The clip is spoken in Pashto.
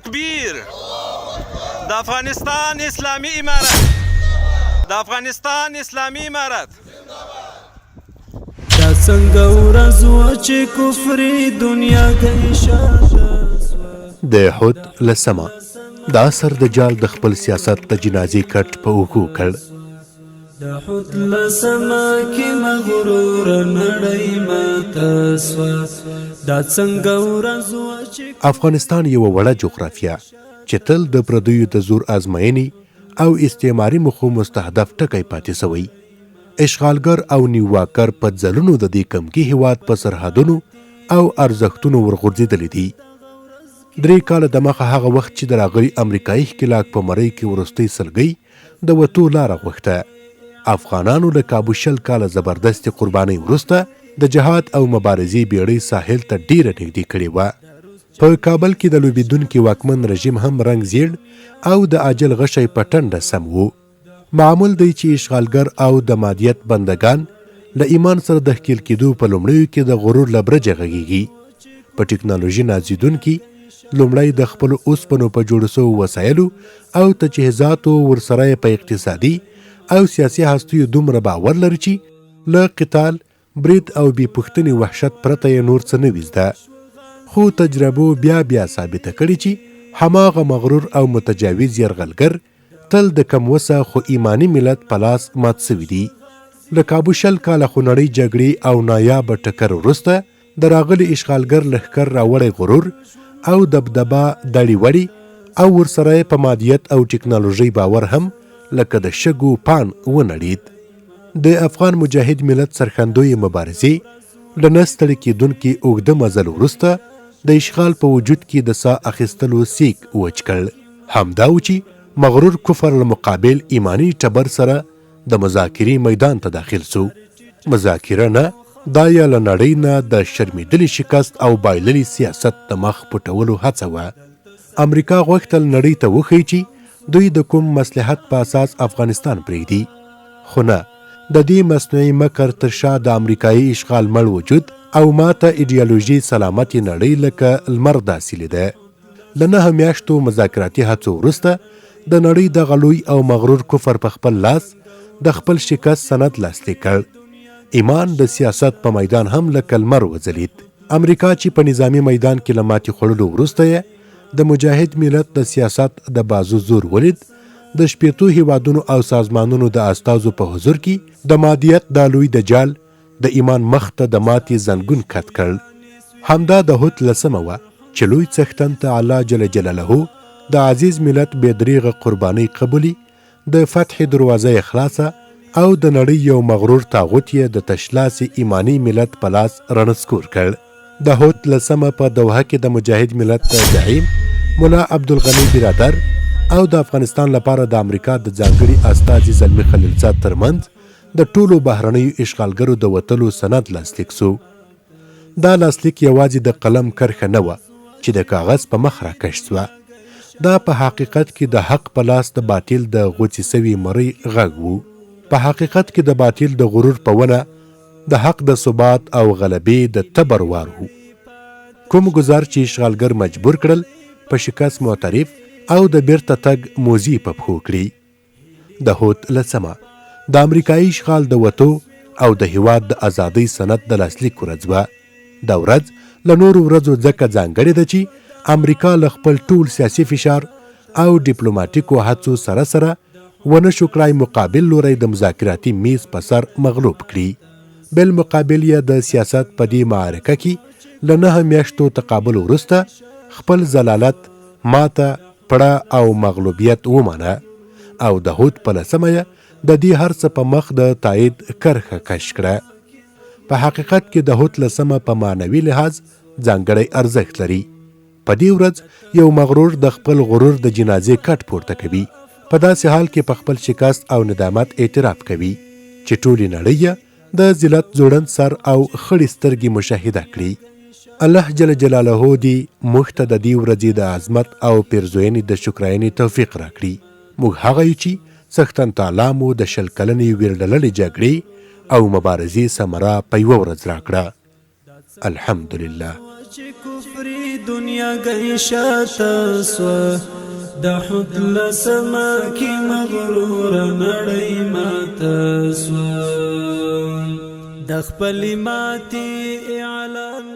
تکبیر. د افغانستان اسلامي امارت، د افغانستان اسلامي امارت. دا څنګه ورځ وه چې کفري دنیا کوي شاته سوه. د احد لسمه د عصر دجال د خپل سیاست د جنازې کټ په اوږو کړ. د احد لسمه کې مغروره نړۍ ماته سوه. دا څنګه ورځ وه چې افغانستان یوه وړه جغرافیه چې تل د پردیو د زور ازموینې او استعماري مخو مستهدف ټکی پاتې سوی. اشغالګر او نیواکر په ځلونو د دې کمکي هیواد په سرحدونو او ارزښتونو ورغورځېدلی دي. 3 کاله دمخه هغه وخت چې د راغلي امریکایي ښکېلاک په مرۍ کې وروستۍ سلګۍ د وتو لاره غوښته. افغانانو له کابو 20 کاله زبردستې قربانۍ وروسته د جهاد او مبارزې بیړۍ ساحل ته ډیره نږدې کړې وه. په کابل کې د لوبېدونکي واکمن رژیم هم رنګ زیړ او د عاجل غشی په ټنډه سم و. معمول دی چې اشغالګر او د مادیت بندگان له ایمان سره د ښکېل کېدو په لومړیو کې د غرور له برجه غږیږي. په ټکنالوژي نازیدونکي لومړی د خپلو اوسپنو په جوړو سوو وسایلو او تجهیزاتو ورسره په اقتصادي او سیاسي هستیو دومره باور لري چې له قتال، برید او بې پوښتنې وحشت پرته یې نور څه نه وي زده. خو تجربو بیا ثابته کړي چې هماغه مغرور او متجاوز یرغلګر تل د کم وسه خو ایمانی ملت په لاس مات سوي دي. له کابو 20 کاله خونړۍ جګړې او نایابه ټکر وروسته د راغلي اشغالګر لښکر راوړی غرور او دبدبه دړې وړې او ورسره په مادیت او ټکنالوژۍ باور هم لکه د شګو پان ونړید. د افغان مجاهد ملت سرښندوی مبارزې له نه ستړي کېدونکي اوږده مزل وروسته د اشغال په وجود کې د ساه اخیستلو سیک وچ کړ. همدا و چې مغرور کفر له مقابل ایمانی ټبر سره د مذاکرې میدان ته داخل سو. مذاکره نه، دا یا له نړۍ نه د شرمېدلي شکست او بایللي سیاست د مخ پټولو هڅه وه. امریکا غوښتل نړۍ ته وښیي چې دوی د کوم مصلحت په اساس افغانستان پرېږدي. خو نه، د دې مصنوعي مکر تر شا د امریکایي اشغال مړ وجود او ماته ایډیالوژي سلامتي نړۍ لکه لمر داسې لیده. له 9 میاشتو مذاکراتي هڅو وروسته د نړۍ دغه لوی او مغرور کفر په خپل لاس د خپل شکست سند لاسلیک کړ. ایمان د سیاست په میدان هم لکه لمر وځلید. امریکا چې په نظامی میدان کې له ماتې خوړلو وروسته یې د مجاهد ملت د سیاست د بازو زور ولید، د 14 هیوادونو او سازمانونو د استازو په حضور کې د مادیت د لوی دجال د ایمان مخ ته د ماتې زنګون کت کړ. همدا د احد لسمه وه چې لوی څښتن ته الله جل جلاله د عزیز ملت بېدریغه قربانۍ قبولي، د فتح دروازه یې خلاصه او د نړۍ یو مغرور تاغوت یې د تشلاسې ایمانی ملت په لاس رنسکور کړ. د احد لسمه په دوحه کې د مجاهد ملت زعیم ملا عبدالغني برادر او د افغانستان لپاره د امریکا د ځانګړي استازي زلمي خلیلزاد ترمنځ د ټولو بهرنیو اشغالګرو د وتلو سند لاسلیک سو. دا لاسلیک یوازې د قلم کرښه نه وه چې د کاغذ په مخ راکش سوه. دا په حقیقت کې د حق په لاس د باطل د غوڅې سوي مرۍ غږ و. په حقیقت کې د باطل د غرور په ونه د حق د ثبات او غلبې د تبر وار و. کوم ګزار چې اشغالګر مجبور کړل په شکست معترف او د بیرته تګ موزي په پښو کړي. د احد لسمه د امریکایي اشغال د وتو او د هیواد د ازادۍ سند د لاسلیک ورځ وه. دا ورځ له نورو ورځو ځکه ځانګړې ده چې امریکا له خپل ټول سیاسي فشار او ډیپلوماټیکو هڅو سره سره ونه شو کړای مقابل لوری د مذاکراتي میز په سر مغلوب کړي. بالمقابل یې د سیاست په دې معرکه کې له 9 میاشتو تقابل وروسته خپل ضلالت، ماته، پړه او مغلوبیت ومانه او د احد په لسمه یې د دې هر څه په مخ د تایید کرښه کش کړه. په حقیقت کې د احد لسمه په معنوي لحاظ ځانګړی ارزښت لري. په دې ورځ یو مغرور د خپل غرور د جنازې کټ پورته کوي، په داسې حال کې په خپل شکست او ندامت اعتراف کوي چې ټولې نړۍ د ذلت ځوړند سر او خړې سترګې مشاهده کړي. الله جل جلاله دې موږ ته د دې ورځې د عظمت او پیرزوینې د شکرانې توفیق راکړي. موږ هغه یو چې سختن تعالی مو د 20 کلنې ویرډللې جګړې او مبارزې ثمره په یوه ورځ راکړه. الحمدلله. دنیا گئی شاته سوا د حد لسما کی مغرور نړۍ ماته سوا د خپل ماتي اعلان